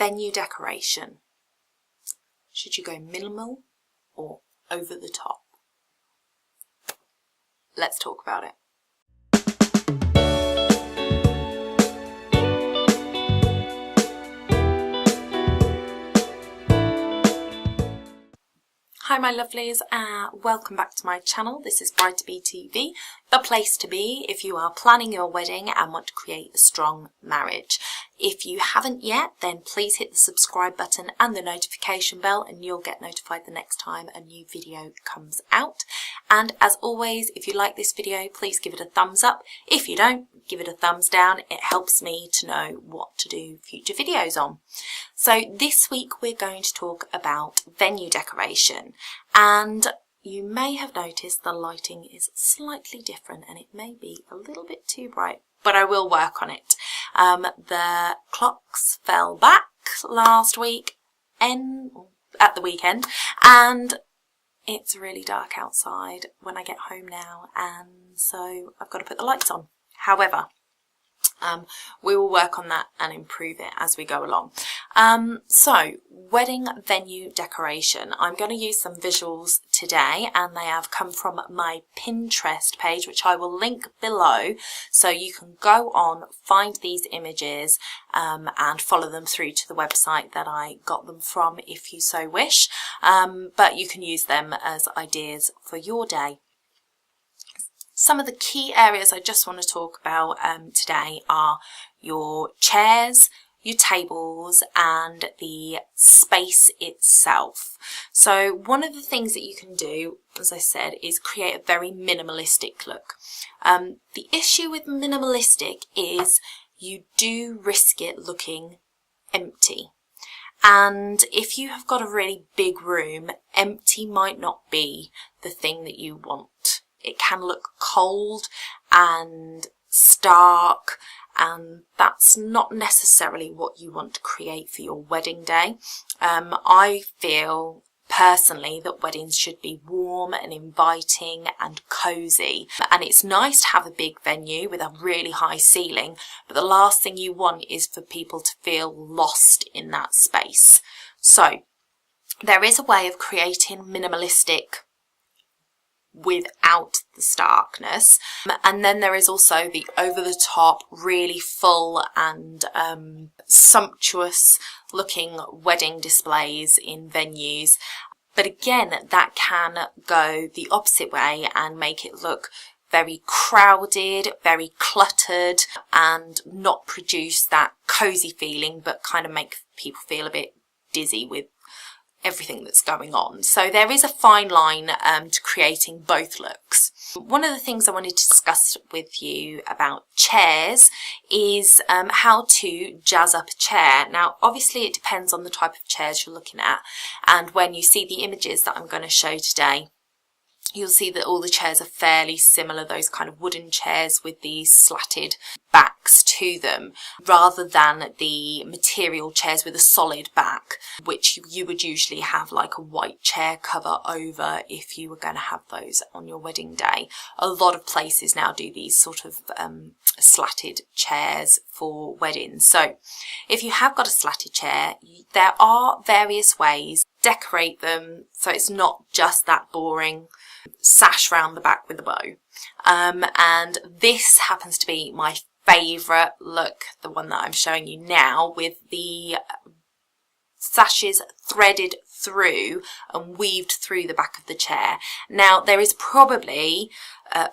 venue decoration. Should you go minimal or over the top? Let's talk about it. Hi my lovelies, welcome back to my channel. This is toBe TV, the place to be if you are planning your wedding and want to create a strong marriage. If you haven't yet, then please hit the subscribe button and the notification bell and you'll get notified the next time a new video comes out. And as always, if you like this video, please give it a thumbs up. If you don't, give it a thumbs down. It helps me to know what to do future videos on. So this week we're going to talk about venue decoration, and you may have noticed the lighting is slightly different and it may be a little bit too bright, but I will work on it. The clocks fell back last week at the weekend, and it's really dark outside when I get home now, and so I've got to put the lights on. However, we will work on that and improve it as we go along. So, wedding venue decoration. I'm going to use some visuals today, and they have come from my Pinterest page, which I will link below, so you can go on, find these images, and follow them through to the website that I got them from if you so wish, but you can use them as ideas for your day. Some of the key areas I just want to talk about today are your chairs, your tables, and the space itself. So one of the things that you can do, as I said, is create a very minimalistic look. The issue with minimalistic is you do risk it looking empty. And if you have got a really big room, empty might not be the thing that you want. It can look cold and stark, and that's not necessarily what you want to create for your wedding day. I feel personally that weddings should be warm and inviting and cozy, and it's nice to have a big venue with a really high ceiling, but the last thing you want is for people to feel lost in that space. So there is a way of creating minimalistic without the starkness, and then there is also the over the top, really full and sumptuous looking wedding displays in venues. But again, that can go the opposite way and make it look very crowded, very cluttered, and not produce that cozy feeling, but kind of make people feel a bit dizzy with everything that's going on. So there is a fine line to creating both looks. One of the things I wanted to discuss with you about chairs is how to jazz up a chair. Now obviously it depends on the type of chairs you're looking at, and when you see the images that I'm going to show today, you'll see that all the chairs are fairly similar, those kind of wooden chairs with these slatted backs to them, rather than the material chairs with a solid back, which you would usually have like a white chair cover over if you were going to have those on your wedding day. A lot of places now do these sort of slatted chairs for weddings. So if you have got a slatted chair, there are various ways to decorate them so it's not just that boring sash round the back with a bow, and this happens to be my favourite look, the one that I'm showing you now, with the sashes threaded through and weaved through the back of the chair. Now there is probably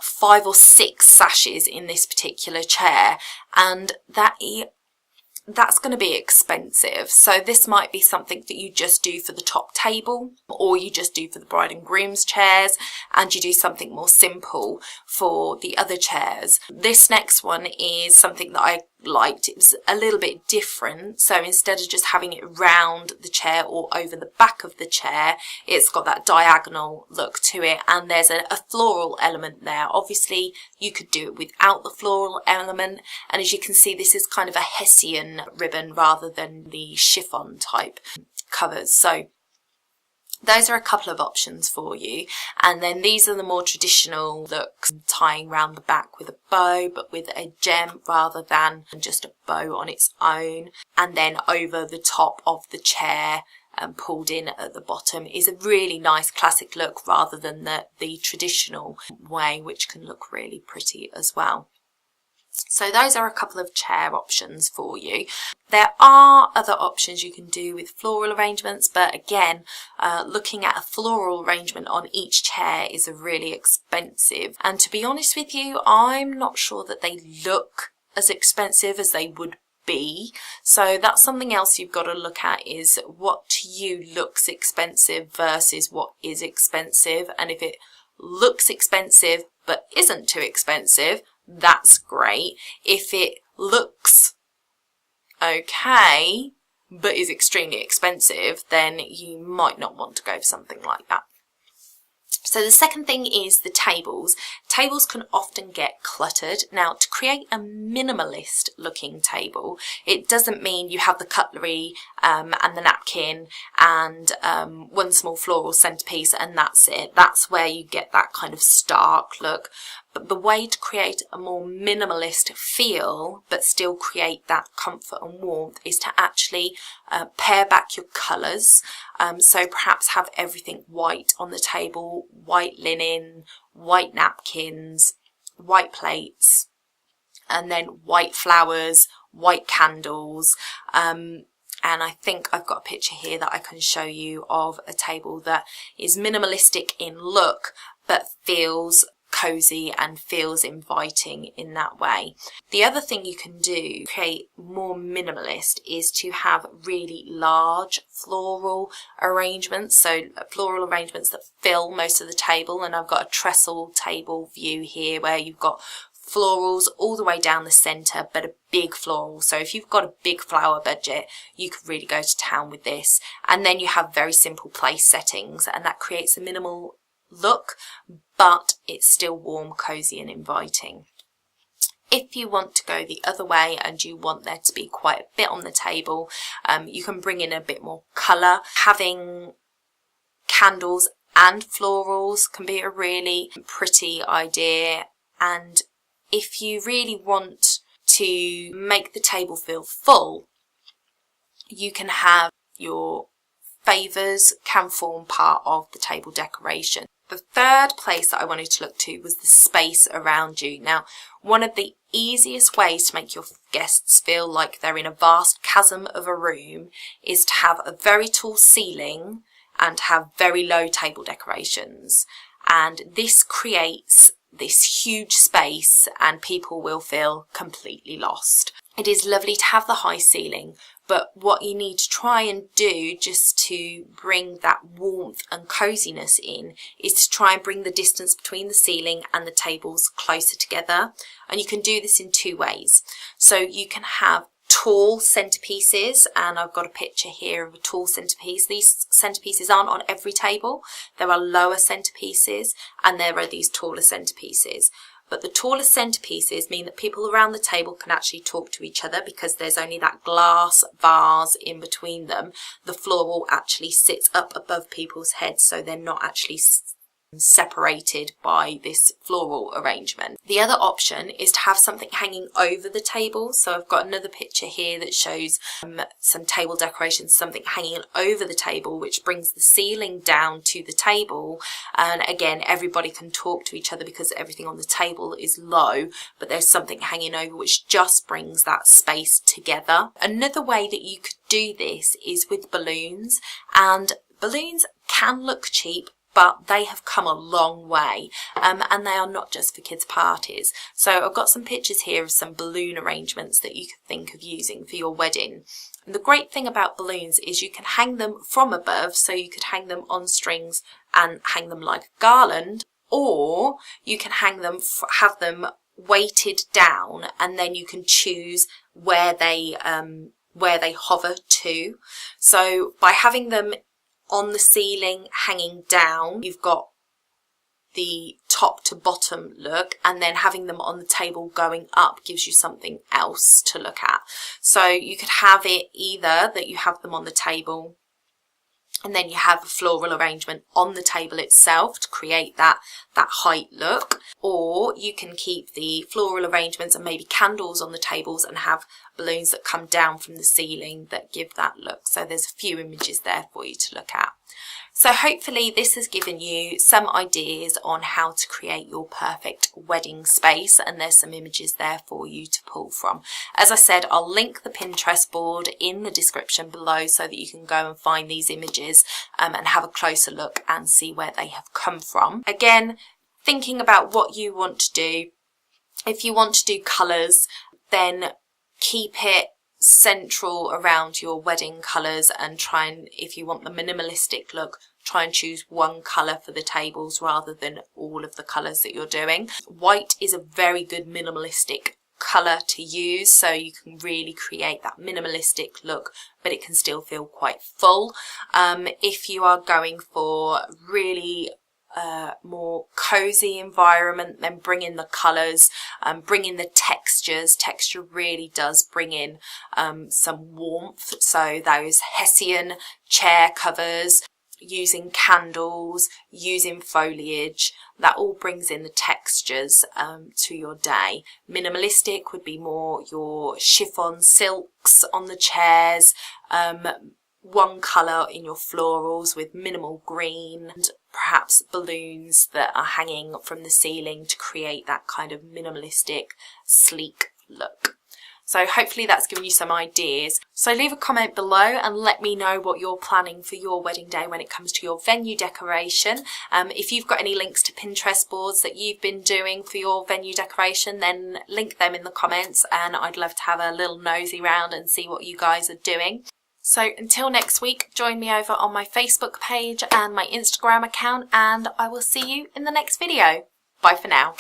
5 or 6 sashes in this particular chair, and that's going to be expensive. So this might be something that you just do for the top table, or you just do for the bride and groom's chairs, and you do something more simple for the other chairs. This next one is something that I liked. It was a little bit different, so instead of just having it round the chair or over the back of the chair, it's got that diagonal look to it, and there's a floral element there. Obviously you could do it without the floral element, and as you can see, this is kind of a Hessian ribbon rather than the chiffon type covers. So Those are a couple of options for you, and then these are the more traditional looks, tying around the back with a bow but with a gem rather than just a bow on its own, and then over the top of the chair and pulled in at the bottom is a really nice classic look rather than the traditional way, which can look really pretty as well. So those are a couple of chair options for you. There are other options you can do with floral arrangements, but again, looking at a floral arrangement on each chair is really expensive. And to be honest with you, I'm not sure that they look as expensive as they would be. So that's something else you've got to look at, is what to you looks expensive versus what is expensive. And if it looks expensive but isn't too expensive, that's great. If it looks okay but is extremely expensive, then you might not want to go for something like that. So the second thing is the tables. Tables can often get cluttered. Now, to create a minimalist looking table, it doesn't mean you have the cutlery and the napkin and one small floral centerpiece and that's it. That's where you get that kind of stark look. But the way to create a more minimalist feel but still create that comfort and warmth is to actually pare back your colours. So perhaps have everything white on the table, white linen, white napkins, white plates, and then white flowers, white candles. And I think I've got a picture here that I can show you of a table that is minimalistic in look but feels cozy and feels inviting in that way. The other thing you can do to create more minimalist is to have really large floral arrangements, so floral arrangements that fill most of the table. And I've got a trestle table view here where you've got florals all the way down the centre, but a big floral. So if you've got a big flower budget, you could really go to town with this. And then you have very simple place settings, and that creates a minimal look, but it's still warm, cozy and inviting. If you want to go the other way and you want there to be quite a bit on the table, you can bring in a bit more colour. Having candles and florals can be a really pretty idea. And if you really want to make the table feel full, you can have your favours can form part of the table decoration. The third place that I wanted to look to was the space around you. Now, one of the easiest ways to make your guests feel like they're in a vast chasm of a room is to have a very tall ceiling and have very low table decorations. And this creates this huge space and people will feel completely lost. It is lovely to have the high ceiling, but what you need to try and do just to bring that warmth and coziness in is to try and bring the distance between the ceiling and the tables closer together. And you can do this in two ways. So you can have tall centerpieces, and I've got a picture here of a tall centerpiece. These centerpieces aren't on every table. There are lower centerpieces and there are these taller centerpieces. But the taller centerpieces mean that people around the table can actually talk to each other because there's only that glass vase in between them. The floral actually sits up above people's heads, so they're not actually separated by this floral arrangement. The other option is to have something hanging over the table. So I've got another picture here that shows some table decorations, something hanging over the table which brings the ceiling down to the table, and again everybody can talk to each other because everything on the table is low, but there's something hanging over which just brings that space together. Another way that you could do this is with balloons, and balloons can look cheap, but they have come a long way, and they are not just for kids' parties. So I've got some pictures here of some balloon arrangements that you could think of using for your wedding. And the great thing about balloons is you can hang them from above, so you could hang them on strings and hang them like a garland, or you can hang them, have them weighted down, and then you can choose where they hover to. So by having them on the ceiling hanging down, you've got the top to bottom look, and then having them on the table going up gives you something else to look at. So you could have it either that you have them on the table And then you have a floral arrangement on the table itself to create that height look. Or you can keep the floral arrangements and maybe candles on the tables and have balloons that come down from the ceiling that give that look. So there's a few images there for you to look at. So hopefully this has given you some ideas on how to create your perfect wedding space, and there's some images there for you to pull from. As I said, I'll link the Pinterest board in the description below so that you can go and find these images and have a closer look and see where they have come from. Again, thinking about what you want to do. If you want to do colours, then keep it central around your wedding colours, and try and, if you want the minimalistic look, try and choose one colour for the tables rather than all of the colours that you're doing. White is a very good minimalistic colour to use, so you can really create that minimalistic look, but it can still feel quite full. If you are going for really more cozy environment, then bring in the colours, bring in the textures. Texture really does bring in some warmth, so those Hessian chair covers, using candles, using foliage, that all brings in the textures to your day. Minimalistic would be more your chiffon silks on the chairs, one colour in your florals with minimal green, and perhaps balloons that are hanging from the ceiling to create that kind of minimalistic, sleek look. So hopefully that's given you some ideas. So leave a comment below and let me know what you're planning for your wedding day when it comes to your venue decoration. If you've got any links to Pinterest boards that you've been doing for your venue decoration, then link them in the comments, and I'd love to have a little nosy round and see what you guys are doing. So until next week, join me over on my Facebook page and my Instagram account, and I will see you in the next video. Bye for now.